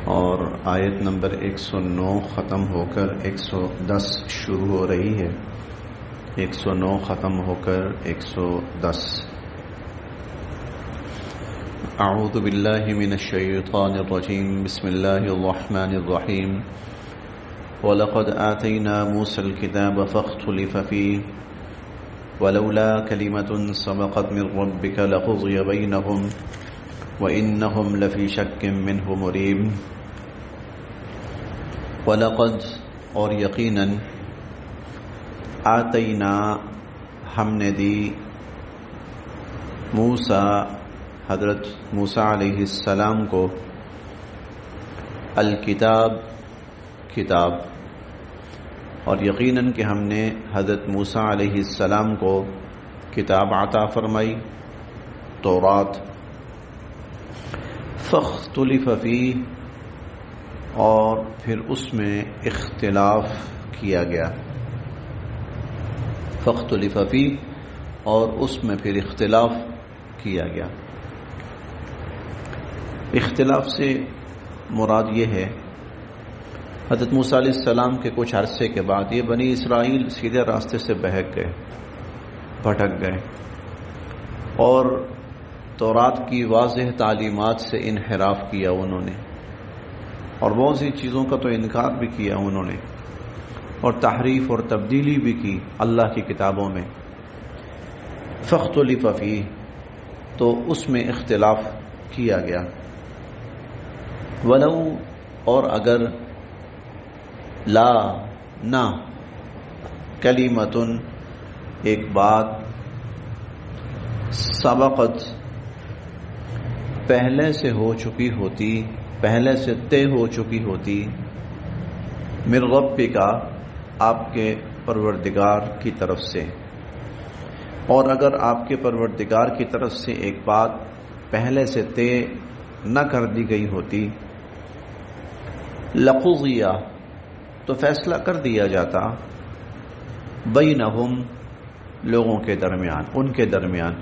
اور آیت نمبر 109 ختم ہو کر 110 شروع ہو رہی ہے. 109 ختم ہو کر 110. اعوذ باللہ من الشیطان الرجیم. بسم اللہ الرحمن الرحیم. وَلَقَدْ آتَيْنَا مُوسَى الْكِتَابَ فَاخْتُلِفَ فِيهِ وَلَوْلَا كَلِمَةٌ سَبَقَتْ مِنْ رَبِّكَ لَقُضِيَ بَيْنَهُمْ وَإِنَّهُمْ لَفِي شَكٍّ مِّنْهُ مُرِيبٍ. وَلَقَدْ اور یقیناً آتَيْنَا ہم نے دی موسیٰ حضرت موسیٰ علیہ السلام کو الکتاب کتاب، اور یقیناً کہ ہم نے حضرت موسیٰ علیہ السلام کو کتاب عطا فرمائی، تورات. فاختلف فیہ اور پھر اس میں اختلاف کیا گیا. فاختلف فیہ اور اس میں پھر اختلاف کیا گیا. اختلاف سے مراد یہ ہے حضرت موسیٰ علیہ السلام کے کچھ عرصے کے بعد یہ بنی اسرائیل سیدھے راستے سے بہک گئے، بھٹک گئے اور تورات کی واضح تعلیمات سے انحراف کیا انہوں نے، اور بہت سی چیزوں کا تو انکار بھی کیا انہوں نے، اور تحریف اور تبدیلی بھی کی اللہ کی کتابوں میں. فاختلف فیہ تو اس میں اختلاف کیا گیا. ولو اور اگر لا نہ کلمتن ایک بات سبقت پہلے سے ہو چکی ہوتی، پہلے سے طے ہو چکی ہوتی، من ربک آپ کے پروردگار کی طرف سے، اور اگر آپ کے پروردگار کی طرف سے ایک بات پہلے سے طے نہ کر دی گئی ہوتی، لقضی تو فیصلہ کر دیا جاتا، بینہم لوگوں کے درمیان، ان کے درمیان،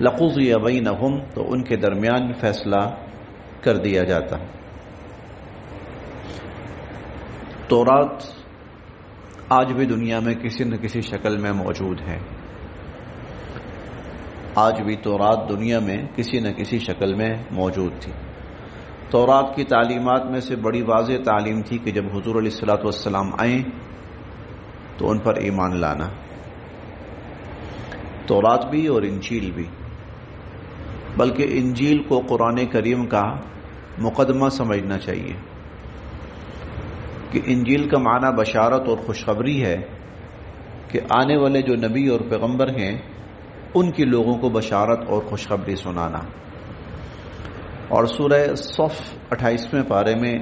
لقضی بینہم تو ان کے درمیان فیصلہ کر دیا جاتا. تورات آج بھی دنیا میں کسی نہ کسی شکل میں موجود ہے. آج بھی تورات دنیا میں کسی نہ کسی شکل میں موجود تھی. تورات کی تعلیمات میں سے بڑی واضح تعلیم تھی کہ جب حضور علیہ الصلوۃ والسلام آئیں تو ان پر ایمان لانا. تورات بھی اور انجیل بھی، بلکہ انجیل کو قرآن کریم کا مقدمہ سمجھنا چاہیے کہ انجیل کا معنی بشارت اور خوشخبری ہے کہ آنے والے جو نبی اور پیغمبر ہیں ان کی لوگوں کو بشارت اور خوشخبری سنانا. اور سورہ صف 28ویں پارے میں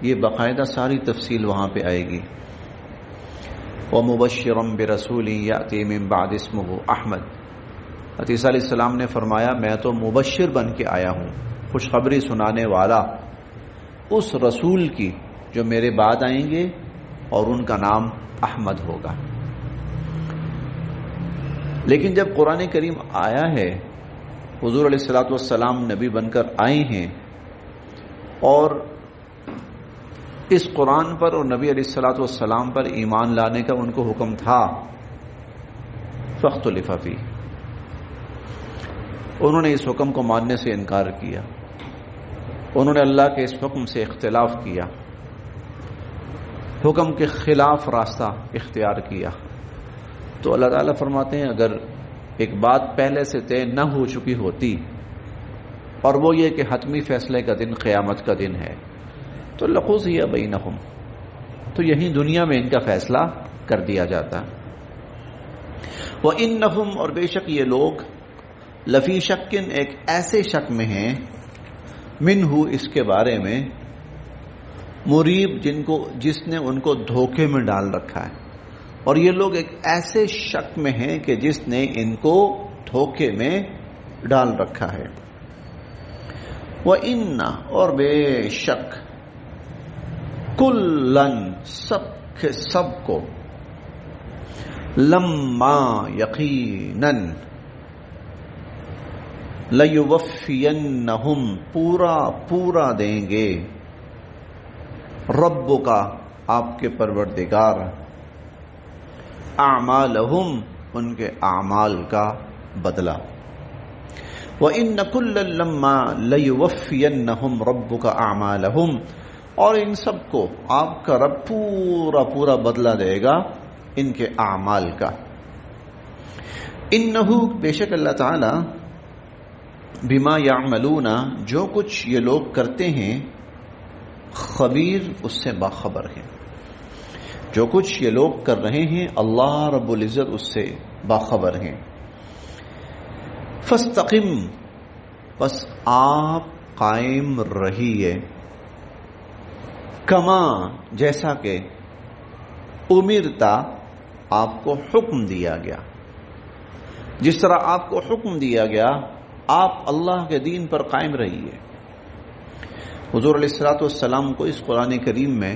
یہ باقاعدہ ساری تفصیل وہاں پہ آئے گی. وَمُبَشِّرًا بِرَسُولٍ يَأْتِي مِن بَعْدِ اسْمُهُ أَحْمَدُ. عیسیٰ علیہ السلام نے فرمایا میں تو مبشر بن کے آیا ہوں، خوشخبری سنانے والا اس رسول کی جو میرے بعد آئیں گے، اور ان کا نام احمد ہوگا. لیکن جب قرآن کریم آیا ہے، حضور علیہ الصلوۃ والسلام نبی بن کر آئے ہیں، اور اس قرآن پر اور نبی علیہ الصلوۃ والسلام پر ایمان لانے کا ان کو حکم تھا، فاختلف فیہ انہوں نے اس حکم کو ماننے سے انکار کیا، انہوں نے اللہ کے اس حکم سے اختلاف کیا، حکم کے خلاف راستہ اختیار کیا. تو اللہ تعالیٰ فرماتے ہیں اگر ایک بات پہلے سے طے نہ ہو چکی ہوتی، اور وہ یہ کہ حتمی فیصلے کا دن قیامت کا دن ہے، تو لقضی بینہم تو یہی دنیا میں ان کا فیصلہ کر دیا جاتا. وَإِنَّهُمْ اور بے شک یہ لوگ لفی شکن ایک ایسے شک میں ہیں، منہ اس کے بارے میں، مریب جس نے ان کو دھوکے میں ڈال رکھا ہے. اور یہ لوگ ایک ایسے شک میں ہیں کہ جس نے ان کو دھوکے میں ڈال رکھا ہے. وَإِنَّ اور بے شک کُلًّا سب کو، لما یقیناً لَيُوَفِّيَنَّهُمْ پورا دیں گے، ربک آپ کے پروردگار، اعمالہم ان کے اعمال کا بدلہ، وَإِنَّ كُلًّا لَمَّا لَيُوَفِّيَنَّهُمْ رَبُّكَ أَعْمَالَهُمْ، اور ان سب کو آپ کا رب پورا پورا بدلہ دے گا ان کے اعمال کا۔ انہو بے شک اللہ تعالی، بما یعملون جو کچھ یہ لوگ کرتے ہیں، خبیر اس سے باخبر ہے، جو کچھ یہ لوگ کر رہے ہیں اللہ رب العزت اس سے باخبر ہیں۔ فاستقم، بس آپ قائم رہیے، کما جیسا کہ امرتا آپ کو حکم دیا گیا، جس طرح آپ کو حکم دیا گیا آپ اللہ کے دین پر قائم رہیے۔ حضور علیہ الصلوۃ والسلام کو اس قرآن کریم میں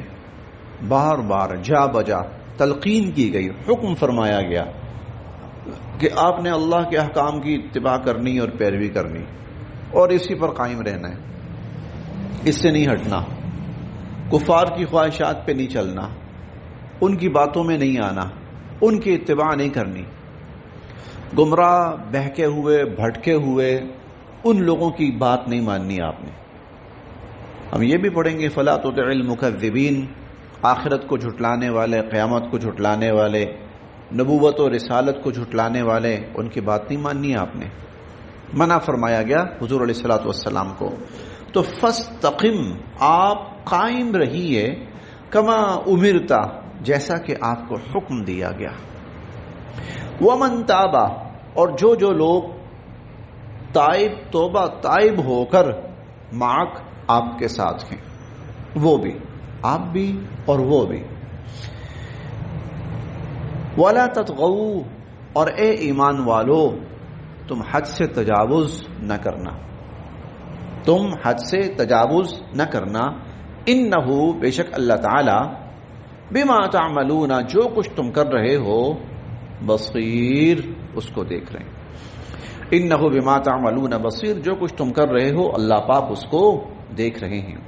بار بار جا بجا تلقین کی گئی، حکم فرمایا گیا کہ آپ نے اللہ کے احکام کی اتباع کرنی اور پیروی کرنی اور اسی پر قائم رہنا ہے، اس سے نہیں ہٹنا، کفار کی خواہشات پہ نہیں چلنا، ان کی باتوں میں نہیں آنا، ان کی اتباع نہیں کرنی، گمراہ بہکے ہوئے بھٹکے ہوئے ان لوگوں کی بات نہیں ماننی آپ نے۔ ہم یہ بھی پڑھیں گے فلا تطع المکذبین، آخرت کو جھٹلانے والے، قیامت کو جھٹلانے والے، نبوت و رسالت کو جھٹلانے والے، ان کی بات نہیں ماننی آپ نے، منع فرمایا گیا حضور علیہ الصلوۃ والسلام کو۔ تو فاستقم، آپ قائم رہیے، کما امرتا جیسا کہ آپ کو حکم دیا گیا، ومن تاب، اور جو لوگ تائب توبہ طائب ہو کر معک آپ کے ساتھ ہیں، وہ بھی، آپ بھی اور وہ بھی، وَلَا تَطْغَوْا، اور اے ایمان والو تم حد سے تجاوز نہ کرنا، تم حد سے تجاوز نہ کرنا، انہو بے شک اللہ تعالی، بما تعملون جو کچھ تم کر رہے ہو، بصیر اس کو دیکھ رہے ہیں، انہو بما تعملون بصیر، جو کچھ تم کر رہے ہو اللہ پاک اس کو دیکھ رہے ہیں۔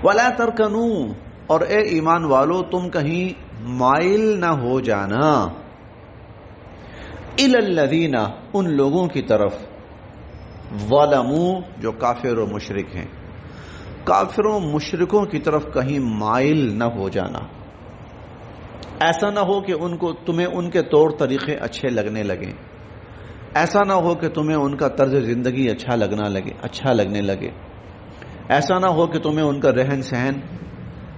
وَلَا تَرْكَنُوا، اور اے ایمان والو تم کہیں مائل نہ ہو جانا، اِلَى الَّذِينَ ان لوگوں کی طرف، ظَلَمُوا جو کافر و مشرک ہیں، کافروں مشرکوں کی طرف کہیں مائل نہ ہو جانا، ایسا نہ ہو کہ تمہیں ان کے طور طریقے اچھے لگنے لگیں، ایسا نہ ہو کہ تمہیں ان کا طرز زندگی اچھا لگنے لگے، ایسا نہ ہو کہ تمہیں ان کا رہن سہن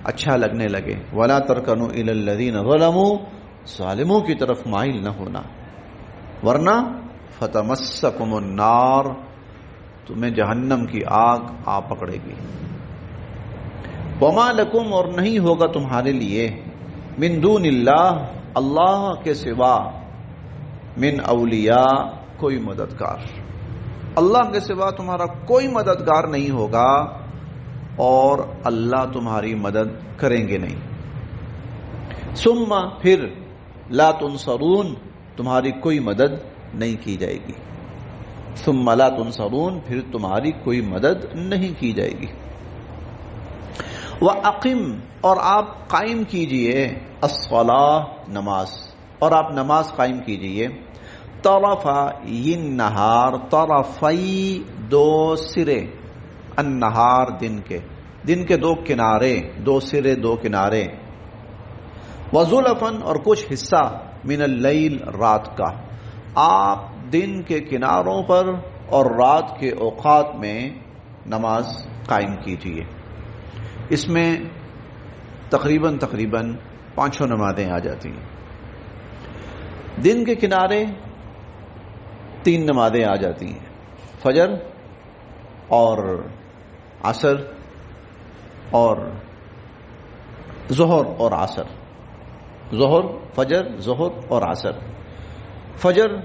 اچھا لگنے لگے۔ وَلَا تَرْكَنُوا إِلَى الَّذِينَ ظَلَمُوا، ظالموں کی طرف مائل نہ ہونا، ورنہ فَتَمَسَّكُمُ النَّارُ، تمہیں جہنم کی آگ آ پکڑے گی۔ وَمَا لَكُمْ، اور نہیں ہوگا تمہارے لیے، مِن دُونِ اللَّهِ اللہ کے سوا، من اولیاء کوئی مددگار، اللہ کے سوا تمہارا کوئی مددگار نہیں ہوگا اور اللہ تمہاری مدد کریں گے نہیں۔ ثم پھر لا تنصرون، تمہاری کوئی مدد نہیں کی جائے گی، ثم لا تنصرون، پھر تمہاری کوئی مدد نہیں کی جائے گی۔ وَأَقِمْ، اور آپ قائم کیجئے، الصلاة نماز، اور آپ نماز قائم کیجئے، طرفی النہار، طرفی دو سرے، النہار دن کے دو کنارے، دو سرے دو کنارے، وزلفاً اور کچھ حصہ، من اللیل رات کا، آپ دن کے کناروں پر اور رات کے اوقات میں نماز قائم کیجیے۔ اس میں تقریباً 5 نمازیں آ جاتی ہیں، دن کے کنارے 3 نمازیں آ جاتی ہیں، فجر اور عصر اور ظہر اور عصر، ظہر فجر ظہر اور عصر۔ فجر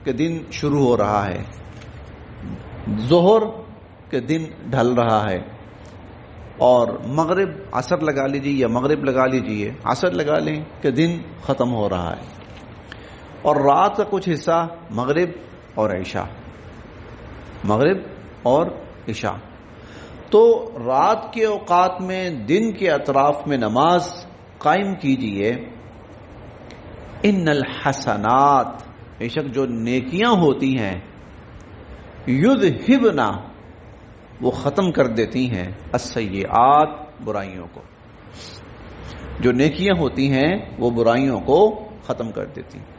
کے دن شروع ہو رہا ہے، ظہر کے دن ڈھل رہا ہے، اور مغرب عصر لگا لیجیے یا مغرب لگا لیجیے، عصر لگا لیں کہ دن ختم ہو رہا ہے، اور رات کا کچھ حصہ مغرب اور عشاء، مغرب اور عشاء۔ تو رات کے اوقات میں دن کے اطراف میں نماز قائم کیجئے. ان الحسنات، بے شک جو نیکیاں ہوتی ہیں، یذہبنا، وہ ختم کر دیتی ہیں، السیئات، برائیوں کو. جو نیکیاں ہوتی ہیں وہ برائیوں کو ختم کر دیتی ہیں.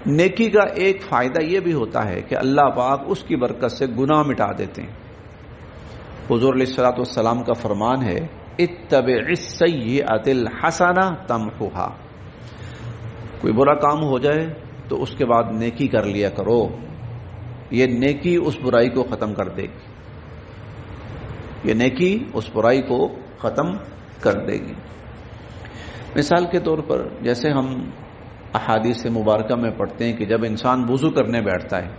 نیکی کا ایک فائدہ یہ بھی ہوتا ہے کہ اللہ پاک اس کی برکت سے گناہ مٹا دیتے ہیں. حضور علیہ الصلوۃ والسلام کا فرمان ہے اتبع السیئۃ الحسنہ تمحوہا. کوئی برا کام ہو جائے تو اس کے بعد نیکی کر لیا کرو، یہ نیکی اس برائی کو ختم کر دے گی. یہ نیکی اس برائی کو ختم کر دے گی. مثال کے طور پر جیسے ہم احادیث مبارکہ میں پڑھتے ہیں کہ جب انسان وضو کرنے بیٹھتا ہے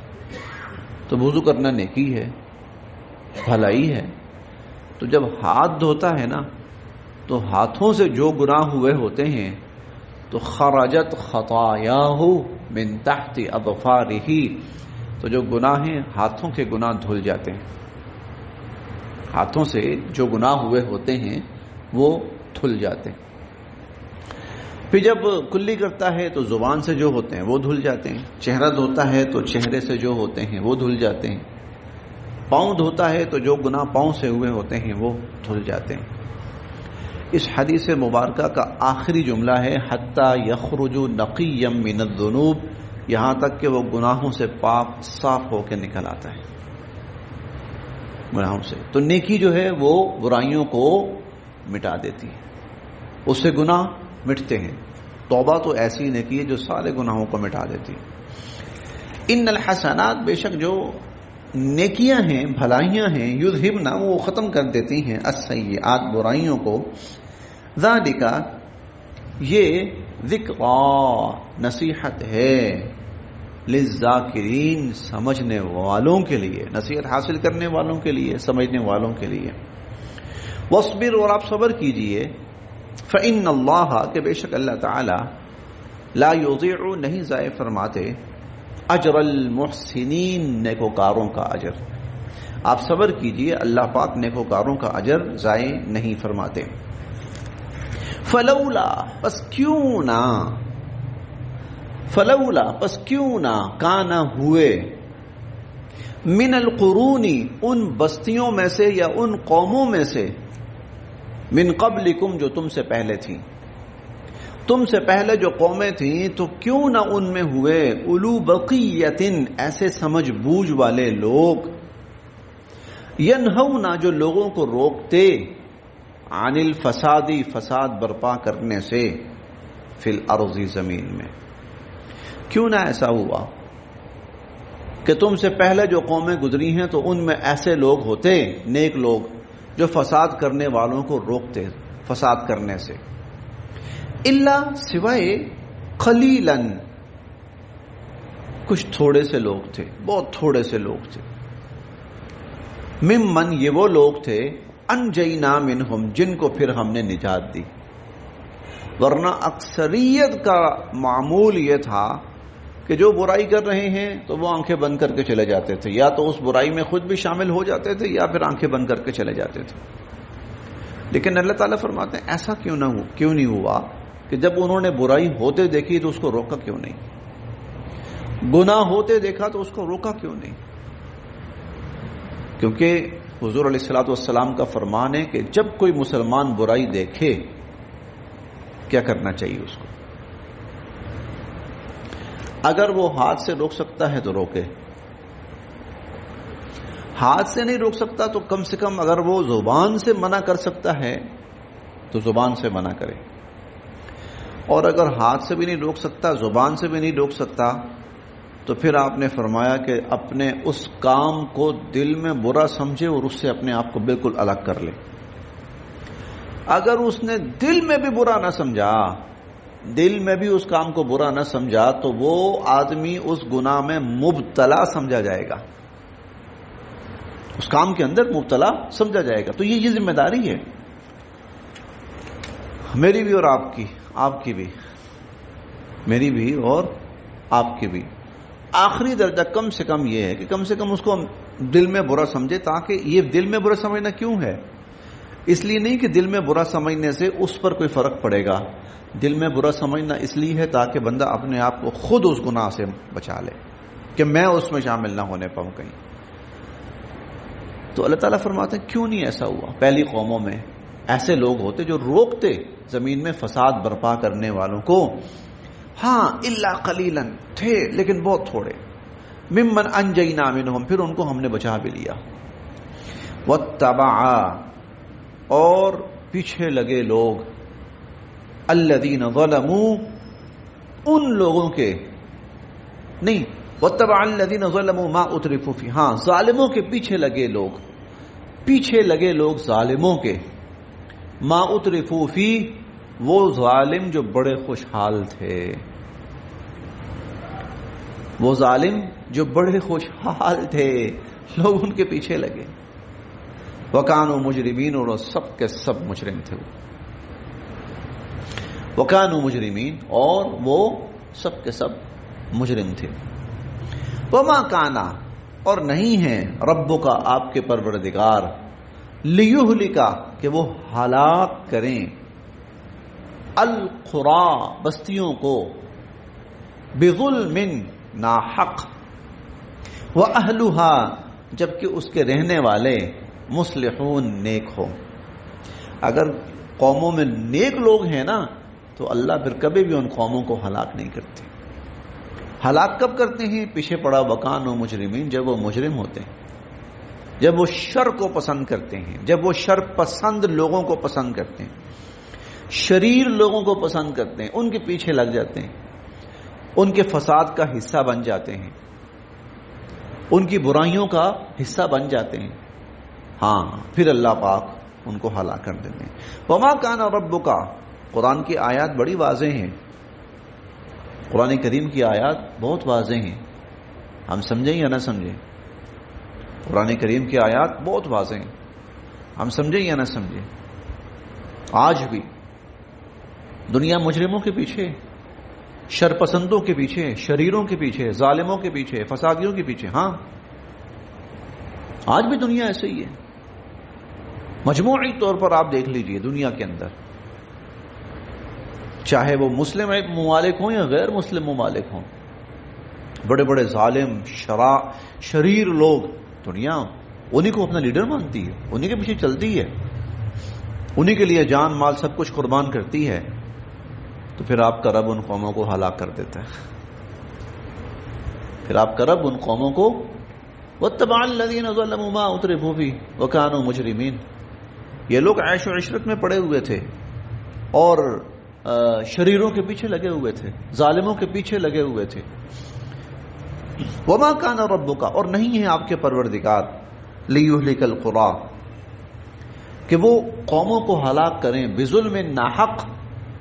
تو وضو کرنا نیکی ہے، بھلائی ہے. تو جب ہاتھ دھوتا ہے نا تو ہاتھوں سے جو گناہ ہوئے ہوتے ہیں تو خرجت خطایاہ من تحت اظفارہ، تو جو گناہ ہیں ہاتھوں کے گناہ دھل جاتے ہیں. ہاتھوں سے جو گناہ ہوئے ہوتے ہیں وہ دھل جاتے ہیں. پھر جب کلی کرتا ہے تو زبان سے جو ہوتے ہیں وہ دھل جاتے ہیں. چہرہ دھوتا ہے تو چہرے سے جو ہوتے ہیں وہ دھل جاتے ہیں. پاؤں دھوتا ہے تو جو گناہ پاؤں سے ہوئے ہوتے ہیں وہ دھل جاتے ہیں. اس حدیث مبارکہ کا آخری جملہ ہے حتی یخرج نقیا من الذنوب، یہاں تک کہ وہ گناہوں سے پاک صاف ہو کے نکل آتا ہے گناہوں سے. تو نیکی جو ہے وہ برائیوں کو مٹا دیتی ہے، اس سے گناہ مٹتے ہیں. توبہ تو ایسی نیکی ہے جو سارے گناہوں کو مٹا دیتی ہے. ان الحسنات، بے شک جو نیکیاں ہیں، بھلائیاں ہیں، یذہبنا، وہ ختم کر دیتی ہیں، السیئات، برائیوں کو. ذالک، یہ ذکری، نصیحت ہے، للذاکرین، سمجھنے والوں کے لیے، نصیحت حاصل کرنے والوں کے لیے، سمجھنے والوں کے لیے. واصبر، اور آپ صبر کیجئے. فإن اللہ، کہ بے شک اللہ تعالی، لا یضیع، نہیں ضائع فرماتے، اجر المحسنین، نیکوکاروں کا اجر. آپ صبر کیجئے، اللہ پاک نیکوکاروں کا اجر ضائع نہیں فرماتے. فلولا، پس کیوں نہ، فلولا، پس کیوں نہ، کانا، ہوئے، من القرون، ان بستیوں میں سے یا ان قوموں میں سے، من قبلکم، جو تم سے پہلے تھیں، تم سے پہلے جو قومیں تھیں تو کیوں نہ ان میں ہوئے، اولو بقیتن، ایسے سمجھ بوجھ والے لوگ، ینہونا، جو لوگوں کو روکتے، عن الفسادی، فساد برپا کرنے سے، فی الارض، زمین میں. کیوں نہ ایسا ہوا کہ تم سے پہلے جو قومیں گزری ہیں تو ان میں ایسے لوگ ہوتے، نیک لوگ، جو فساد کرنے والوں کو روکتے فساد کرنے سے. الا، سوائے، قلیلاً، کچھ تھوڑے سے لوگ تھے، بہت تھوڑے سے لوگ تھے. ممن، یہ وہ لوگ تھے، انجینا منہم، جن کو پھر ہم نے نجات دی. ورنہ اکثریت کا معمول یہ تھا کہ جو برائی کر رہے ہیں تو وہ آنکھیں بند کر کے چلے جاتے تھے، یا تو اس برائی میں خود بھی شامل ہو جاتے تھے یا پھر آنکھیں بند کر کے چلے جاتے تھے. لیکن اللہ تعالیٰ فرماتے ہیں ایسا کیوں نہیں ہوا کہ جب انہوں نے برائی ہوتے دیکھی تو اس کو روکا کیوں نہیں، گناہ ہوتے دیکھا تو اس کو روکا کیوں نہیں. کیونکہ حضور علیہ الصلوۃ والسلام کا فرمان ہے کہ جب کوئی مسلمان برائی دیکھے کیا کرنا چاہیے اس کو. اگر وہ ہاتھ سے روک سکتا ہے تو روکے، ہاتھ سے نہیں روک سکتا تو کم سے کم اگر وہ زبان سے منع کر سکتا ہے تو زبان سے منع کرے. اور اگر ہاتھ سے بھی نہیں روک سکتا، زبان سے بھی نہیں روک سکتا، تو پھر آپ نے فرمایا کہ اپنے اس کام کو دل میں برا سمجھے اور اس سے اپنے آپ کو بالکل الگ کر لے. اگر اس نے دل میں بھی برا نہ سمجھا، دل میں بھی اس کام کو برا نہ سمجھا، تو وہ آدمی اس گناہ میں مبتلا سمجھا جائے گا، اس کام کے اندر مبتلا سمجھا جائے گا. تو یہ ذمہ داری ہے میری بھی اور آپ کی بھی، میری بھی اور آپ کی بھی. آخری درجہ کم سے کم یہ ہے کہ کم سے کم اس کو دل میں برا سمجھے. تاکہ یہ دل میں برا سمجھنا کیوں ہے؟ اس لیے نہیں کہ دل میں برا سمجھنے سے اس پر کوئی فرق پڑے گا. دل میں برا سمجھنا اس لیے ہے تاکہ بندہ اپنے آپ کو خود اس گناہ سے بچا لے کہ میں اس میں شامل نہ ہونے پاؤں کہیں. تو اللہ تعالیٰ فرماتے ہیں کیوں نہیں ایسا ہوا؟ پہلی قوموں میں ایسے لوگ ہوتے جو روکتے زمین میں فساد برپا کرنے والوں کو. ہاں الا قلیلا تھے لیکن بہت تھوڑے. ممن انجینا منہم پھر ان کو ہم نے بچا بھی لیا. واتبع اور پیچھے لگے لوگ الذین ظلموا ان لوگوں کے نہیں واتبع الذین ظلموا ما اترفوا فیہ. ہاں ظالموں کے پیچھے لگے لوگ ظالموں کے ما اترفوا فیہ وہ ظالم جو بڑے خوشحال تھے. وہ ظالم جو بڑے خوشحال تھے لوگ ان کے پیچھے لگے. وَكَانُوا مُجْرِمِينَ اور سب کے سب مجرم تھے. وَكَانُوا مُجْرِمِينَ اور وہ سب کے سب مجرم تھے. وَمَا كَانَ اور نہیں ہے ربک آپ کے پروردگار لِيُهْلِكَ کہ وہ ہلاک کریں القرى بستیوں کو بظلم ناحق وَأَهْلُهَا جبکہ اس کے رہنے والے مصلحون نیک ہو. اگر قوموں میں نیک لوگ ہیں نا تو اللہ پھر کبھی بھی ان قوموں کو ہلاک نہیں کرتے. ہلاک کب کرتے ہیں؟ پیچھے پڑا وکانوا مجرمین جب وہ مجرم ہوتے ہیں، جب وہ شر کو پسند کرتے ہیں، جب وہ شر پسند لوگوں کو پسند کرتے ہیں، شریر لوگوں کو پسند کرتے ہیں، ان کے پیچھے لگ جاتے ہیں، ان کے فساد کا حصہ بن جاتے ہیں، ان کی برائیوں کا حصہ بن جاتے ہیں. ہاں پھر اللہ پاک ان کو ہلاک کر دیتے ہیں. وما کان ربک قرآن کی آیات بڑی واضح ہیں. قرآن کریم کی آیات بہت واضح ہیں. ہم سمجھیں یا نہ سمجھیں؟ قرآن کریم کی آیات بہت واضح ہیں. ہم سمجھیں یا نہ سمجھیں؟ آج بھی دنیا مجرموں کے پیچھے، شر پسندوں کے پیچھے، شریروں کے پیچھے، ظالموں کے پیچھے، فسادیوں کے پیچھے. ہاں آج بھی دنیا ایسے ہی ہے. مجموعی طور پر آپ دیکھ لیجئے دنیا کے اندر، چاہے وہ مسلم ممالک ہوں یا غیر مسلم ممالک ہوں، بڑے بڑے ظالم شریر لوگ، دنیا انہی کو اپنا لیڈر مانتی ہے، انہی کے پیچھے چلتی ہے، انہی کے لیے جان مال سب کچھ قربان کرتی ہے. تو پھر آپ کا رب ان قوموں کو ہلاک کر دیتا ہے. پھر آپ کا رب ان قوموں کو وَاتَّبَعَ الَّذِينَ ظَلَمُوا مَا أُتْرِفُوا فِيهِ وَكَانُوا مُجْرِمِينَ. یہ لوگ عیش و عشرت میں پڑے ہوئے تھے اور شریروں کے پیچھے لگے ہوئے تھے، ظالموں کے پیچھے لگے ہوئے تھے. وَمَا كَانَ رَبُّكَ اور نہیں ہے آپ کے پروردگار لِيُهْلِكَ الْقُرَى کہ وہ قوموں کو ہلاک کریں بظلم ناحق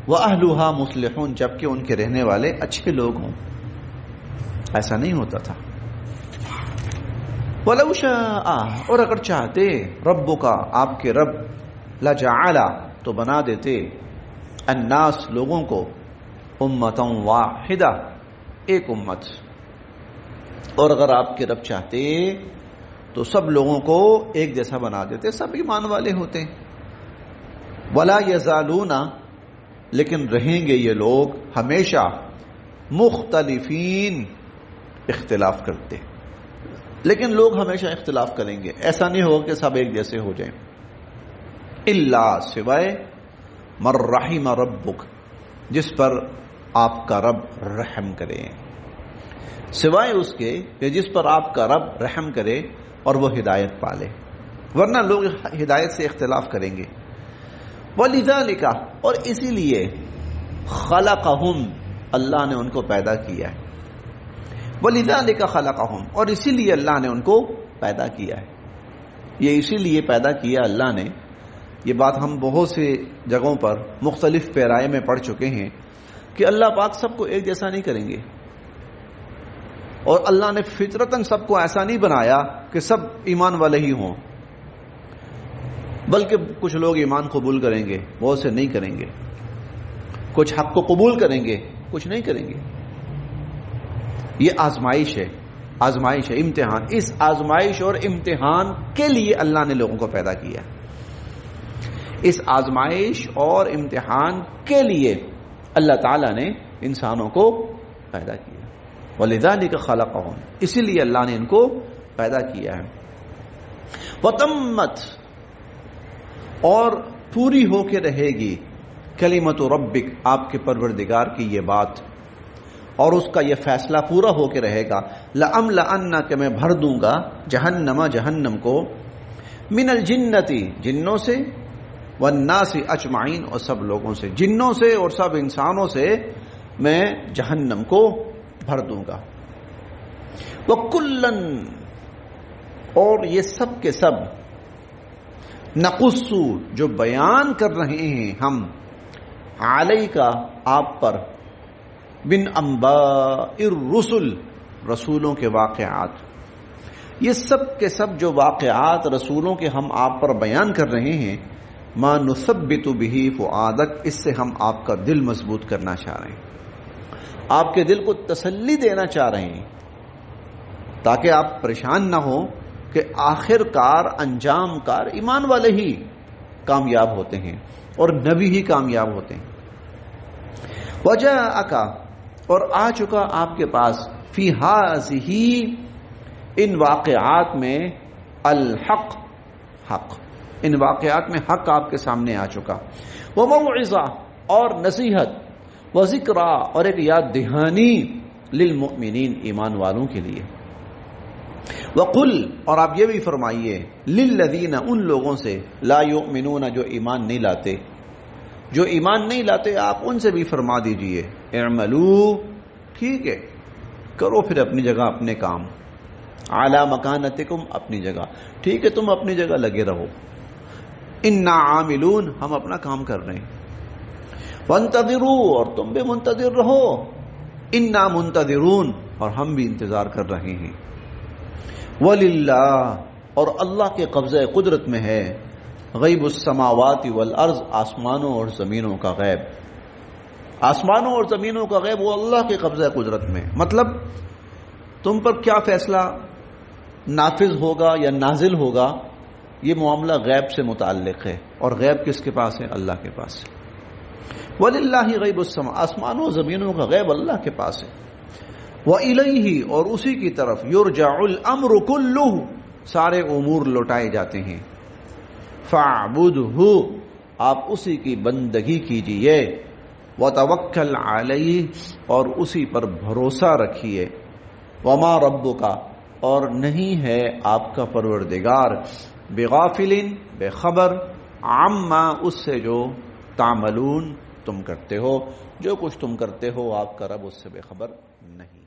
وَأَهْلُهَا مُصْلِحُونَ جبکہ ان کے رہنے والے اچھے لوگ ہوں. ایسا نہیں ہوتا تھا. وَلَوْ شَاءَ اور اگر چاہتے ربک آپ کے رب لَجَعَلَ تو بنا دیتے الناس لوگوں کو امۃ واحدہ ایک امت. اور اگر آپ کے رب چاہتے تو سب لوگوں کو ایک جیسا بنا دیتے، سب ایمان والے ہوتے. وَلَا يَزَالُونَ لیکن رہیں گے یہ لوگ ہمیشہ مختلفین اختلاف کرتے. لیکن لوگ ہمیشہ اختلاف کریں گے، ایسا نہیں ہوگا کہ سب ایک جیسے ہو جائیں. الا سوائے من رحم ربک جس پر آپ کا رب رحم کرے، سوائے اس کے کہ جس پر آپ کا رب رحم کرے اور وہ ہدایت پالے، ورنہ لوگ ہدایت سے اختلاف کریں گے. وَلِذَلِكَ اور اسی لیے خلقہم اللہ نے ان کو پیدا کیا ہے. وَلِذَلِكَ خلقہم اور اسی لیے اللہ نے ان کو پیدا کیا ہے. یہ اسی لیے پیدا کیا اللہ نے. یہ بات ہم بہت سے جگہوں پر مختلف پیرائے میں پڑھ چکے ہیں کہ اللہ پاک سب کو ایک جیسا نہیں کریں گے، اور اللہ نے فطرتاً سب کو ایسا نہیں بنایا کہ سب ایمان والے ہی ہوں، بلکہ کچھ لوگ ایمان قبول کریں گے، بہت سے نہیں کریں گے. کچھ حق کو قبول کریں گے، کچھ نہیں کریں گے. یہ آزمائش ہے. آزمائش ہے، امتحان. اس آزمائش اور امتحان کے لیے اللہ نے لوگوں کو پیدا کیا. اس آزمائش اور امتحان کے لیے اللہ تعالیٰ نے انسانوں کو پیدا کیا. وَلِذَلِكَ خَلَقَهُمْ، اسی لیے اللہ نے ان کو پیدا کیا ہے. وَتَمَّتْ، اور پوری ہو کے رہے گی، کلمۃ ربک، آپ کے پروردگار کی یہ بات اور اس کا یہ فیصلہ پورا ہو کے رہے گا. لَأَمْلَأَنَّ، کہ میں بھر دوں گا، جہنم کو، من الجنتی، جنوں سے، والناس اجمعین، اور سب لوگوں سے، جنوں سے اور سب انسانوں سے میں جہنم کو بھر دوں گا. وَكُلًّا، اور یہ سب کے سب، نقص، جو بیان کر رہے ہیں ہم، علیک، آپ پر، بن انباء الرسل، رسولوں کے واقعات. یہ سب کے سب جو واقعات رسولوں کے ہم آپ پر بیان کر رہے ہیں، ما نثبت به فؤادک، اس سے ہم آپ کا دل مضبوط کرنا چاہ رہے ہیں، آپ کے دل کو تسلی دینا چاہ رہے ہیں، تاکہ آپ پریشان نہ ہو کہ آخر کار، انجام کار ایمان والے ہی کامیاب ہوتے ہیں اور نبی ہی کامیاب ہوتے ہیں. وجاءک، اور آ چکا آپ کے پاس، فی ہذہ، ان واقعات میں، الحق، حق، ان واقعات میں حق آپ کے سامنے آ چکا. وموعظہ، اور نصیحت، وذکرہ، اور ایک یاد دہانی، للمؤمنین، ایمان والوں کے لیے. وقل، اور آپ یہ بھی فرمائیے، للذین، ان لوگوں سے، لا یؤمنون، جو ایمان نہیں لاتے، جو ایمان نہیں لاتے، آپ ان سے بھی فرما دیجئے، اعملوا، ٹھیک ہے، کرو پھر اپنی جگہ اپنے کام، اعلی مکانتکم، اپنی جگہ، ٹھیک ہے، تم اپنی جگہ لگے رہو، انا عاملون، ہم اپنا کام کر رہے ہیں. وانتظروا، اور تم بھی منتظر رہو، انا منتظرون، اور ہم بھی انتظار کر رہے ہیں. وَلِلَّهِ، اور اللہ کے قبضہ قدرت میں ہے، غیب السماوات والارض، آسمانوں اور زمینوں کا غیب. آسمانوں اور زمینوں کا غیب وہ اللہ کے قبضہ قدرت میں. مطلب تم پر کیا فیصلہ نافذ ہوگا یا نازل ہوگا، یہ معاملہ غیب سے متعلق ہے، اور غیب کس کے پاس ہے؟ اللہ کے پاس ہے. وَلِلَّهِ غیب السماء، آسمانوں اور زمینوں کا غیب اللہ کے پاس ہے. وَإِلَيْهِ، اور اسی کی طرف، يُرْجَعُ الْأَمْرُ كُلُّهُ، سارے امور لوٹائے جاتے ہیں. فَاعْبُدْهُ، آپ اسی کی بندگی کیجئے. وَتَوَكَّلْ عَلَيْهِ، اور اسی پر بھروسہ رکھیے. وَمَا رَبُّكَ، اور نہیں ہے آپ کا پروردگار، بِغَافِلٍ، بے خبر، عَمَّا، اس سے جو، تعملون، تم کرتے ہو، جو کچھ تم کرتے ہو، آپ کا رب اس سے بے خبر نہیں.